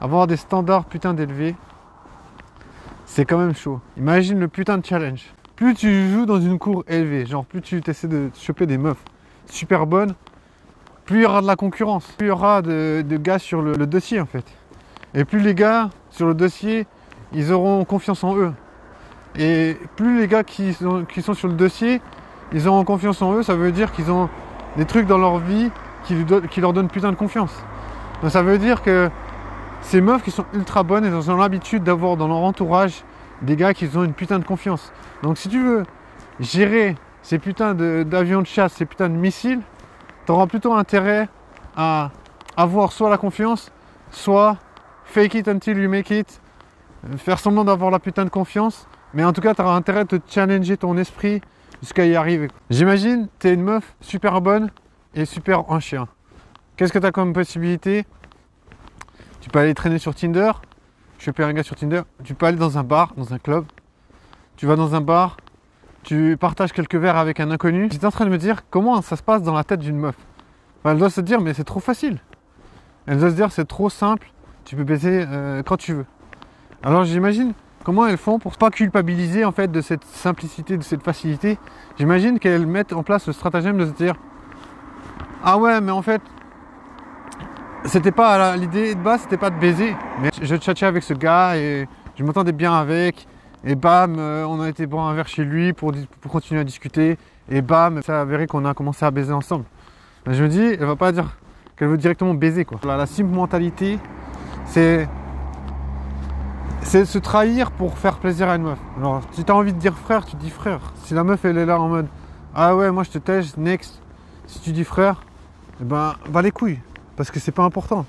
avoir des standards putain d'élevés, c'est quand même chaud. Imagine le putain de challenge. Plus tu joues dans une cour élevée, genre plus tu essaies de choper des meufs super bonnes, plus il y aura de la concurrence, plus il y aura de gars sur le dossier en fait. Et plus les gars sur le dossier, ils auront confiance en eux. Et plus les gars qui sont sur le dossier, ils auront confiance en eux, ça veut dire qu'ils ont des trucs dans leur vie qui leur donnent putain de confiance. Donc ça veut dire que ces meufs qui sont ultra bonnes, elles ont l'habitude d'avoir dans leur entourage des gars qui ont une putain de confiance. Donc si tu veux gérer ces putains d'avions de chasse, ces putains de missiles, tu auras plutôt intérêt à avoir soit la confiance, soit fake it until you make it, faire semblant d'avoir la putain de confiance, mais en tout cas tu auras intérêt de te challenger ton esprit jusqu'à y arriver. J'imagine, tu es une meuf super bonne et super en chien. Qu'est-ce que tu as comme possibilité? Tu peux aller traîner sur Tinder, choper un gars sur Tinder, tu peux aller dans un bar, dans un club, tu vas dans un bar, tu partages quelques verres avec un inconnu. J'étais en train de me dire comment ça se passe dans la tête d'une meuf. Enfin, elle doit se dire mais c'est trop facile. Elle doit se dire c'est trop simple, tu peux baiser quand tu veux. Alors j'imagine comment elles font pour pas culpabiliser en fait de cette simplicité, de cette facilité. J'imagine qu'elles mettent en place le stratagème de se dire ah ouais mais en fait c'était pas l'idée de base, c'était pas de baiser, mais je tchatchais avec ce gars et je m'entendais bien avec, et bam, on a été boire un verre chez lui pour continuer à discuter, et bam, ça a avéré qu'on a commencé à baiser ensemble. Ben, je me dis, elle va pas dire qu'elle veut directement baiser quoi. La simple mentalité, c'est se trahir pour faire plaisir à une meuf. Alors, si tu as envie de dire frère, tu dis frère. Si la meuf elle est là en mode ah ouais, moi je te tège, next, si tu dis frère, eh ben, va les couilles. Parce que c'est pas important.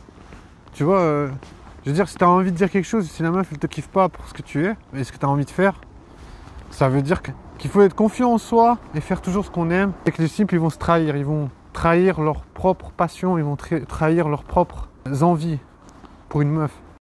Tu vois, je veux dire, si tu as envie de dire quelque chose, si la meuf elle te kiffe pas pour ce que tu es et ce que tu as envie de faire, ça veut dire qu'il faut être confiant en soi et faire toujours ce qu'on aime. Et que les simples, ils vont se trahir. Ils vont trahir leur propre passion, ils vont trahir leurs propres envies pour une meuf.